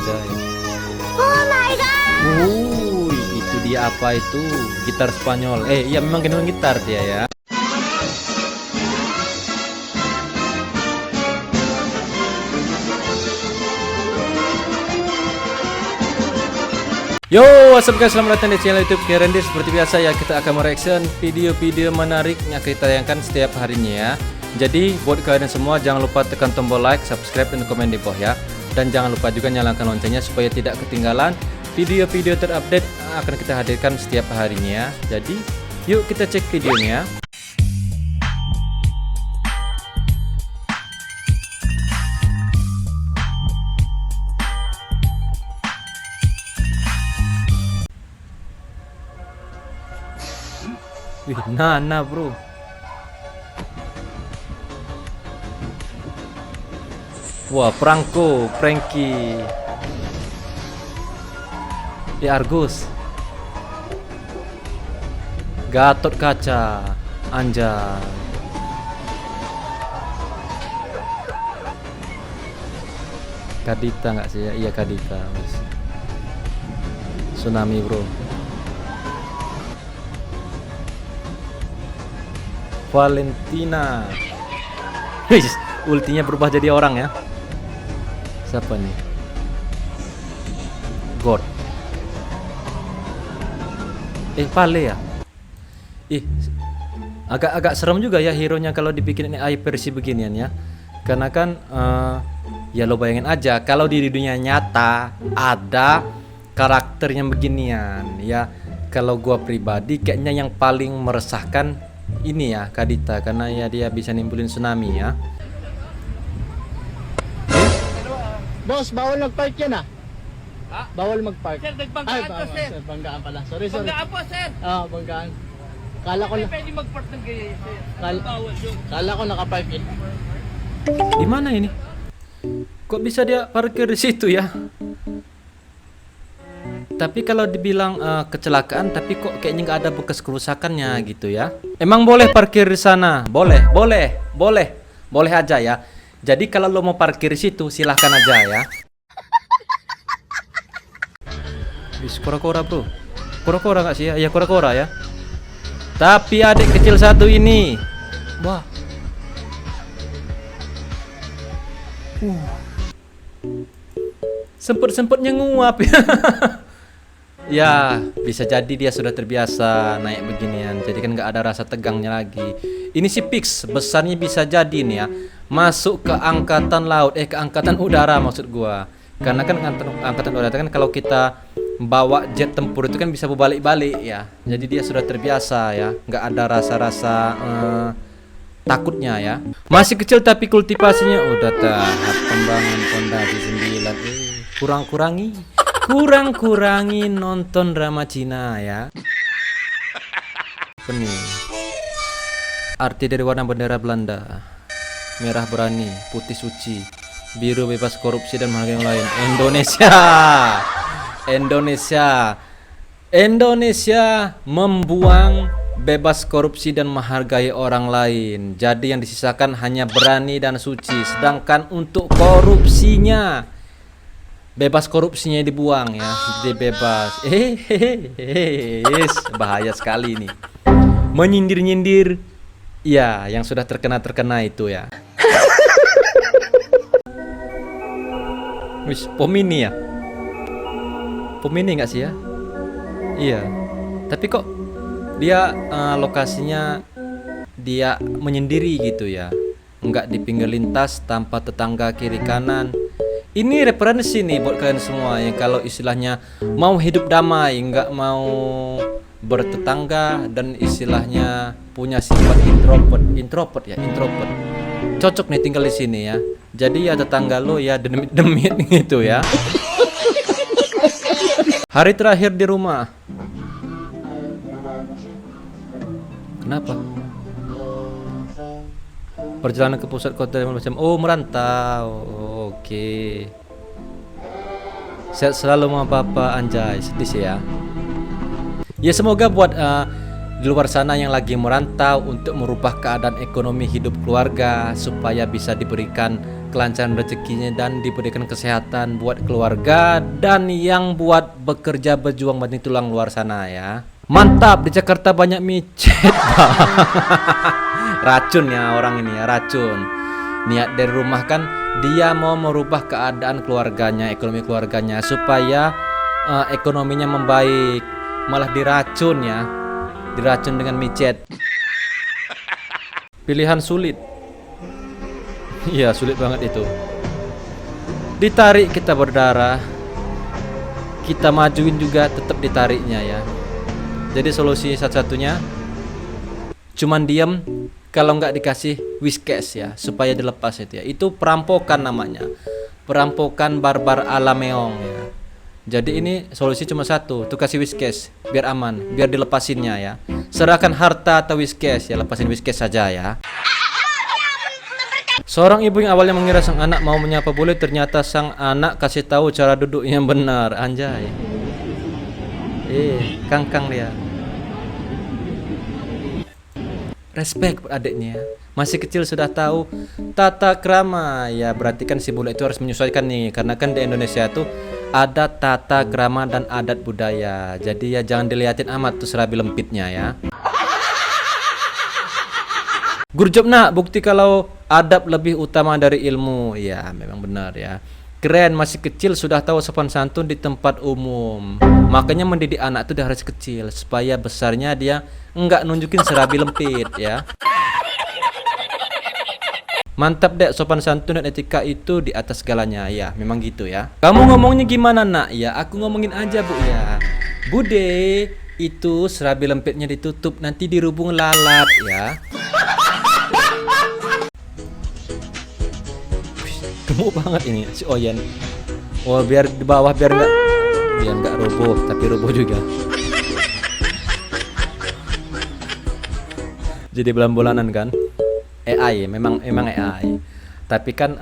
anjay. Oh my god. Itu dia apa itu? Gitar Spanyol. Iya memang gendong gitar dia ya. Yo, what's up guys, selamat datang di channel YouTube Kerendir. Seperti biasa ya, kita akan mereaction video-video menarik yang kita tayangkan setiap harinya ya. Jadi buat kalian semua jangan lupa tekan tombol like, subscribe, dan komen di bawah ya. Dan jangan lupa juga nyalakan loncengnya supaya tidak ketinggalan video-video terupdate yang akan kita hadirkan setiap harinya ya. Jadi yuk kita cek videonya. Wih, Nana bro. Wah, Franco, Frankie, Argus, Gatot Kaca, Anjay. Kadita nggak sih ya? Iya Kadita. Tsunami bro. Valentina. Wih, ultinya berubah jadi orang ya. Siapa nih? God. Pale ya. Agak serem juga ya hero-nya kalau dibikin AI versi beginian ya. Karena kan ya lo bayangin aja kalau di dunia nyata ada karakternya beginian ya. Kalau gua pribadi kayaknya yang paling meresahkan ini ya Kadita, karena ya dia bisa nimbulin tsunami ya. Boss, bawal mag-park yan ah. Ha? Bawal mag-park. Sir, nagbanggaan ka, sir. Banggaan pala. Sorry. Banggaan po, sir. Banggaan. Kala ko Hindi pwede mag-park ng gaya, sir. Bawal yun. Kala ko nakapark eh. Di mana ini? Kok bisa dia parkir di situ ya? Tapi kalau dibilang kecelakaan, tapi kok kayaknya nggak ada bekas kerusakannya gitu ya. Emang boleh parkir di sana? Boleh aja ya. Jadi kalau lo mau parkir di situ silahkan aja ya. Wis kora-kora bro. Kora-kora nggak sih ya? Iya kora-kora ya. Tapi adik kecil satu ini, wah. Sempet-sempetnya nguap ya. Ya bisa jadi dia sudah terbiasa naik beginian, jadi kan nggak ada rasa tegangnya lagi. Ini si Pix besarnya bisa jadi nih ya masuk ke angkatan laut, ke angkatan udara maksud gua. Karena kan angkatan udara kan kalau kita bawa jet tempur itu kan bisa berbalik-balik ya. Jadi dia sudah terbiasa ya, nggak ada rasa-rasa takutnya ya. Masih kecil tapi kultivasinya udah tahap pengembangan pondasi 9. Kurang-kurangi nonton drama Cina ya. Ini arti dari warna bendera Belanda: merah berani, putih suci, biru bebas korupsi dan menghargai yang lain. Indonesia membuang bebas korupsi dan menghargai orang lain. Jadi yang disisakan hanya berani dan suci. Sedangkan untuk korupsinya, bebas korupsinya dibuang ya, jadi bebas. Bahaya sekali ini. Menyindir-nyindir, ya yang sudah terkena itu ya. Wis, Pomini ya? Pomini nggak sih ya? Iya. Tapi kok dia lokasinya dia menyendiri gitu ya, nggak di pinggir lintas tanpa tetangga kiri kanan. Ini referensi nih buat kalian semua yang kalau istilahnya mau hidup damai, nggak mau bertetangga dan istilahnya punya sifat introvert. Cocok nih tinggal di sini ya. Jadi ya tetangga lo ya demit-demit gitu ya. Hari terakhir di rumah. Kenapa? Perjalanan ke pusat kota macam merantau. Oke. Sehat selalu sama papa, anjay. Sedih sih ya. Ya semoga buat di luar sana yang lagi merantau untuk merubah keadaan ekonomi hidup keluarga supaya bisa diberikan kelancaran rezekinya dan diberikan kesehatan buat keluarga dan yang buat bekerja berjuang banting tulang luar sana ya. Mantap, di Jakarta banyak micet. Racun ya orang ini ya, racun. Niat dari rumah kan dia mau merubah keadaan keluarganya, ekonomi keluarganya supaya ekonominya membaik. Malah diracun ya. Diracun dengan micet. Pilihan sulit. Iya, sulit banget itu. Ditarik kita berdarah. Kita majuin juga tetap ditariknya ya. Jadi solusi satu-satunya cuman diam kalau nggak dikasih whiskas ya, supaya dilepas itu ya. Itu perampokan namanya. Perampokan barbar ala meong ya. Jadi ini solusi cuma satu, tuh kasih whiskas biar aman, biar dilepasinnya ya. Serahkan harta atau whiskas ya, lepasin whiskas saja ya. Seorang ibu yang awalnya mengira sang anak mau menyapa bule, ternyata sang anak kasih tahu cara duduk yang benar. Anjay. Kangkang dia. Respect adiknya. Masih kecil sudah tahu tata krama. Ya berarti kan si bule itu harus menyesuaikan nih, karena kan di Indonesia tuh ada tata krama dan adat budaya. Jadi ya jangan diliatin amat tuh serabi lempitnya ya. Gurjob nak, bukti kalau adab lebih utama dari ilmu. Ya memang benar ya. Keren, masih kecil sudah tahu sopan santun di tempat umum. Makanya mendidik anak itu dari harus kecil supaya besarnya dia enggak nunjukin serabi lempit ya. Mantap dek, sopan santun dan etika itu di atas segalanya. Ya memang gitu ya. Kamu ngomongnya gimana nak? Ya aku ngomongin aja bu ya. Bude, itu serabi lempitnya ditutup, nanti dirubung lalat ya. Gemuk banget ini si Oyen. Oh biar di bawah biar nggak roboh, tapi roboh juga. Jadi belan-bolanan kan? AI memang AI. Tapi kan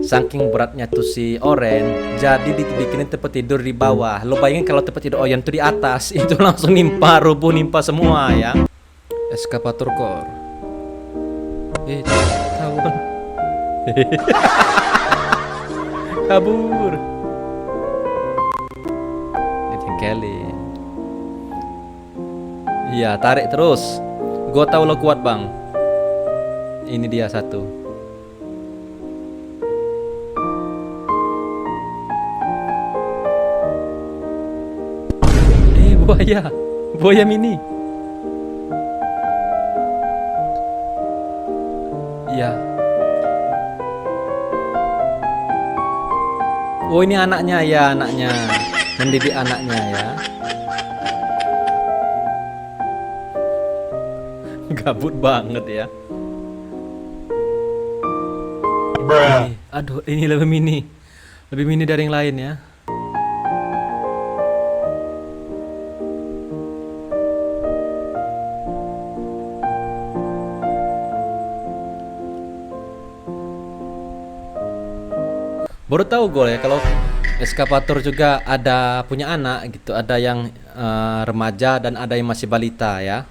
saking beratnya tuh si Oren, jadi dibikinin tempat tidur di bawah. Lo bayangin kalau tempat tidur Oyen tuh di atas, itu langsung nimpa, roboh nimpa semua ya. Eskapator core. Tahu kan? Kabur. Ditinggalin. Iya, tarik terus. Gua tahu lo kuat, Bang. Ini dia satu. Buaya. Buaya mini. Iya. Oh ini anaknya ya, anaknya mendidik anaknya ya. Gabut banget ya. Aduh ini lebih mini dari yang lain ya. Baru tahu gue ya kalau eskapator juga ada punya anak gitu, ada yang remaja dan ada yang masih balita ya.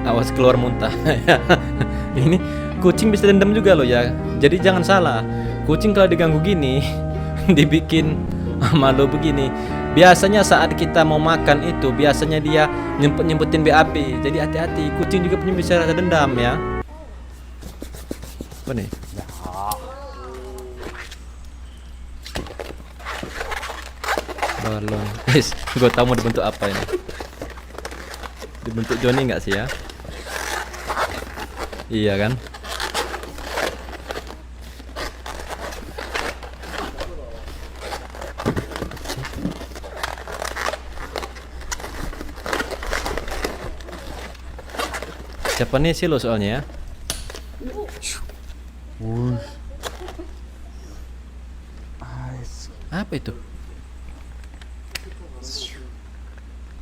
Awas keluar muntah. Ini kucing bisa dendam juga loh ya. Jadi jangan salah, kucing kalau diganggu gini dibikin malu begini. Biasanya saat kita mau makan itu biasanya dia nyempetin BAB. Jadi hati-hati, kucing juga punya bisa rasa dendam ya. Apa nih? Balon. Gue tahu mau dibentuk apa ini. Dibentuk Johnny nggak sih ya? Iya kan? Siapa nih sih lo soalnya ya? Apa itu?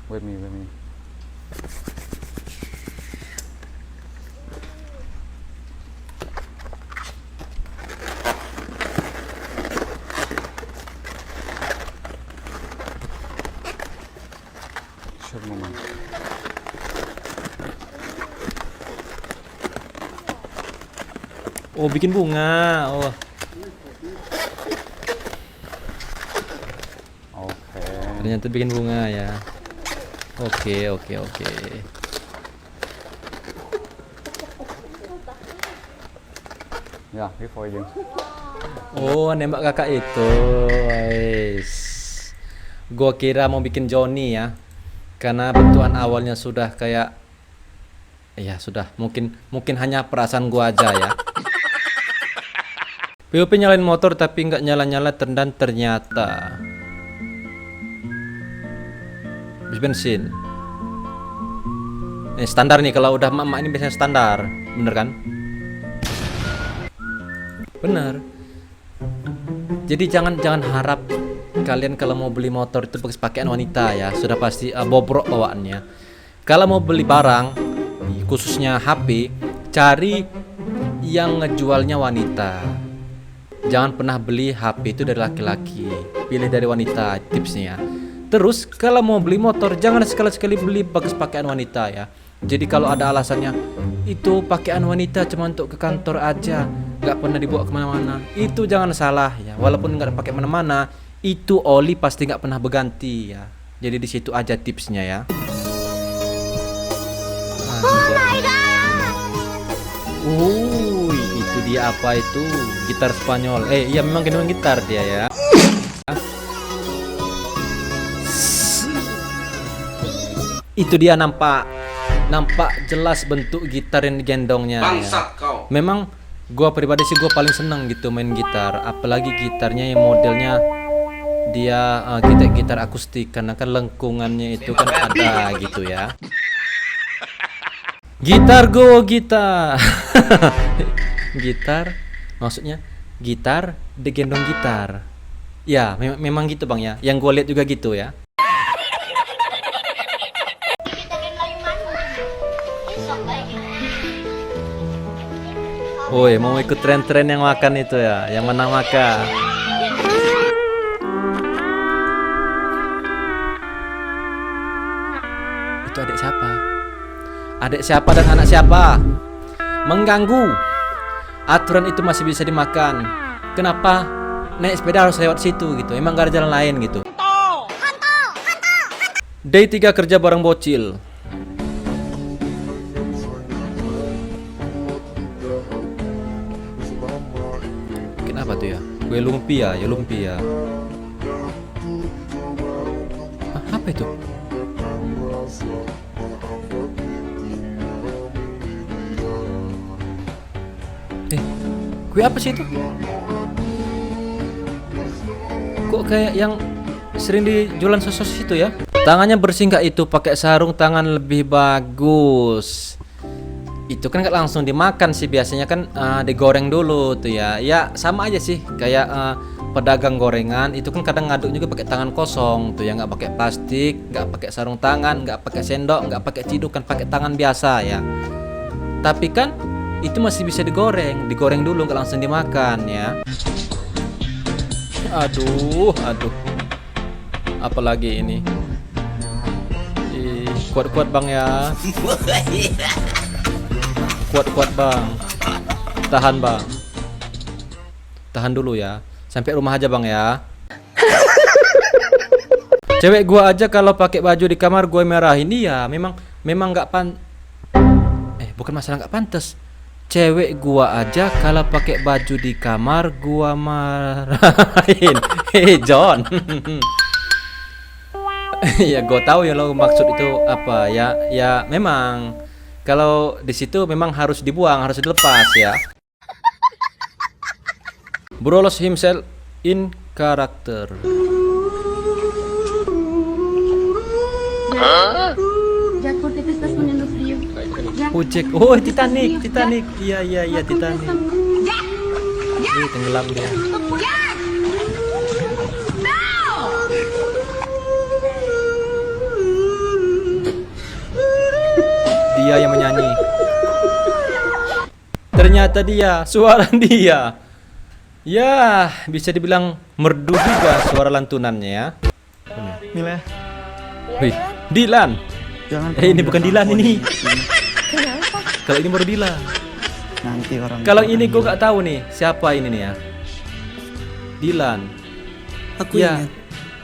With me. Short moment. Oh, bikin bunga. Oh. Oke. Ternyata bikin bunga ya. Oke. Ya, before you. Oh, nembak kakak itu. Guys. Gua kira mau bikin Johnny ya. Karena bentukan awalnya sudah kayak ya sudah, mungkin hanya perasaan gua aja ya. POP nyalain motor tapi nggak nyala-nyala dan ternyata bis bensin. Standar nih kalau udah emak ini biasanya standar, bener kan? Bener. Jadi jangan harap kalian kalau mau beli motor itu pakaian wanita ya, sudah pasti bobrok bawaannya. Kalau mau beli barang, khususnya HP, cari yang ngejualnya wanita. Jangan pernah beli HP itu dari laki-laki, pilih dari wanita tipsnya. Terus kalau mau beli motor, jangan sekali-sekali beli bagus pakaian wanita ya. Jadi kalau ada alasannya itu pakaian wanita cuma untuk ke kantor aja, nggak pernah dibawa kemana-mana, itu jangan salah ya. Walaupun nggak pakai mana-mana, itu oli pasti nggak pernah berganti ya. Jadi di situ aja tipsnya ya. Itu dia apa itu? Gitar Spanyol. Iya memang gendong gitar dia ya. Itu dia nampak jelas bentuk gitar yang digendongnya. Bangsat Ya. kau. Memang gua pribadi sih gua paling seneng gitu main gitar, apalagi gitarnya yang modelnya dia gitar akustik karena kan lengkungannya itu kan ada gitu ya. Gitar gitar maksudnya gitar digendong gitar ya, memang gitu bang ya, yang gue lihat juga gitu ya. Woi, mau ikut tren-tren yang makan itu ya, yang mana makan. Itu adik siapa? Adik siapa dan anak siapa? Mengganggu. Aturan itu masih bisa dimakan. Kenapa naik sepeda harus lewat situ gitu? Emang gak ada jalan lain gitu? Day 3 kerja bareng bocil. Kenapa tuh ya? Kue lumpia, ya lumpia. Apa itu? Kue apa sih itu? Kok kayak yang sering dijualan sos itu ya? Tangannya bersih nggak itu? Pakai sarung tangan lebih bagus. Itu kan nggak langsung dimakan sih, biasanya kan digoreng dulu tuh ya. Ya sama aja sih kayak pedagang gorengan itu kan kadang ngaduk juga pakai tangan kosong tuh ya, nggak pakai plastik, nggak pakai sarung tangan, nggak pakai sendok, nggak pakai ciduk, kan pakai tangan biasa ya. Tapi kan itu masih bisa digoreng dulu, nggak langsung dimakan ya. Aduh, apalagi ini. Kuat-kuat bang ya. Kuat bang. Tahan bang. Tahan dulu ya. Sampai rumah aja bang ya. Cewek gua aja kalau pakai baju di kamar gue merahin dia. Memang nggak bukan masalah nggak pantas. Cewek gua aja kalau pakai baju di kamar gua marahin. John. Ya gua tahu ya lo maksud itu apa ya. Ya memang kalau di situ memang harus dibuang, harus dilepas ya. Bro lost himself in character. Jatuh tipis terus menyentuh frio. Ojek. Oh, Titanic. Iya, Titanic. Tenggelam dia. Dia yang menyanyi. Ternyata dia, suara dia. Ya, bisa dibilang merdu juga suara lantunannya ya. Mila. Wih, Dilan. Jangan. Ini bukan Dilan ini. Kenapa? Kalau ini baru Dilan. Nanti orang. Kalau ini gue gak tahu nih siapa ini nih ya. Dilan. Aku Ya, ingat.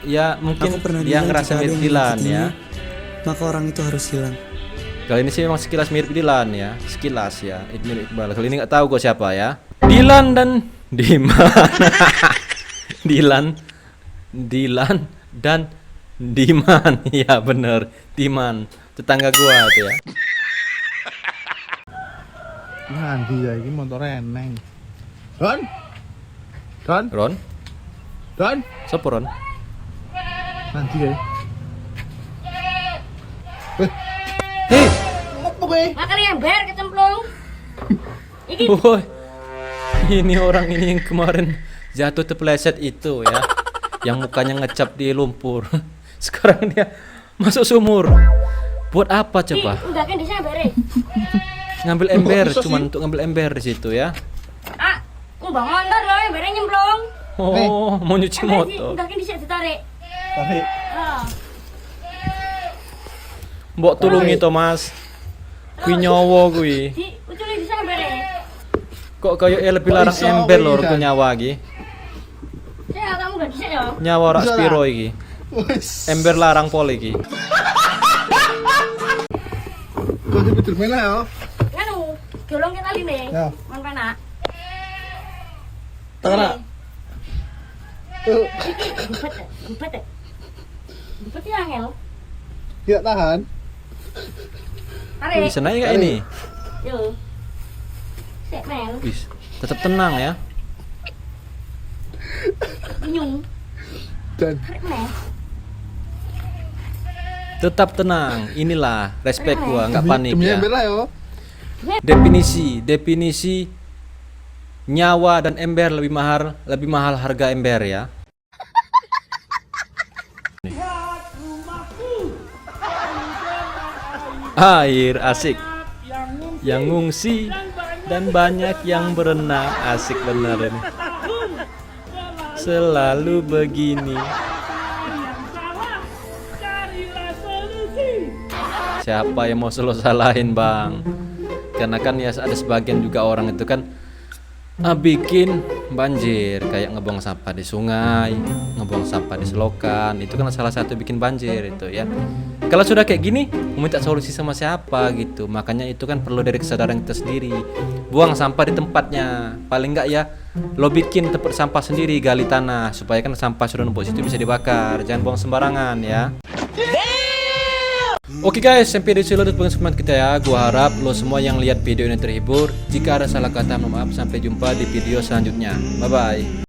ya mungkin Aku pernah dia bilang ngerasa jika ada mirip yang Dilan menyakitinya, ya. Maka orang itu harus hilang. Kalau ini sih memang sekilas mirip Dilan ya, sekilas ya. Ini mirip Iqbal. Kalau ini nggak tahu gue siapa ya. Dilan dan Diman. Dilan dan Diman. Ya bener, Diman. Tetangga gua tuh ya. Nanti ya, ini motor eneng. Don? Don? Ron, Don? siapa Ron? Nanti ya. Hei, Makan ember kecemplung. Iki boy. Ini orang ini yang kemarin jatuh terpeleset itu ya. Yang mukanya ngecap di lumpur. Sekarang dia masuk sumur. Buat apa coba? enggak kan di sana bare. Ngambil ember, cuman untuk ngambil ember di situ ya. Ah, ngubah motor loh, embernya nyemplung. Oh, mau nyuci motor. Enggak kan di sana ditarik. Tarik. Ah. Mbok tulungi to, Mas. Kui nyawa kui. Di uculi di sana bare. Kok kayak lebih larang iso ember lho kuwi, ke Jan? nyawa iki. Saya kamu enggak bisa ya. Nyawa rak Bisa lah. spiro iki. Wes. Ember larang pol iki. Kau di betul mana ya? Nganu, golong kita line. Ya. Man penak. Tangan. Empet. Empet ya angel. Tidak tahan. Tarik. Bisa naik gak ini? Yo. Sek mel, Wis, tetap tenang ya. nyung. Dan Tarik mel. Tetap tenang. Inilah respect gua, nggak panik demi ya. ember lah yo. Definisi nyawa dan ember lebih mahal harga ember ya. Air asik yang ngungsi dan banyak yang berenang, asik bener ini. Selalu begini. Siapa yang mau selalu salahin bang? Karena kan ya ada sebagian juga orang itu kan bikin banjir, kayak ngebuang sampah di sungai, ngebuang sampah di selokan. Itu kan salah satu bikin banjir itu ya. Kalau sudah kayak gini, mau minta solusi sama siapa gitu. Makanya itu kan perlu dari kesadaran kita sendiri. Buang sampah di tempatnya. Paling enggak ya lo bikin tempat sampah sendiri, gali tanah supaya kan sampah sudah numpuk situ bisa dibakar. Jangan buang sembarangan ya. Oke guys, sampai di sini dulu pengen kita ya. Gua harap lo semua yang lihat video ini terhibur. Jika ada salah kata, mohon maaf. Sampai jumpa di video selanjutnya. Bye bye.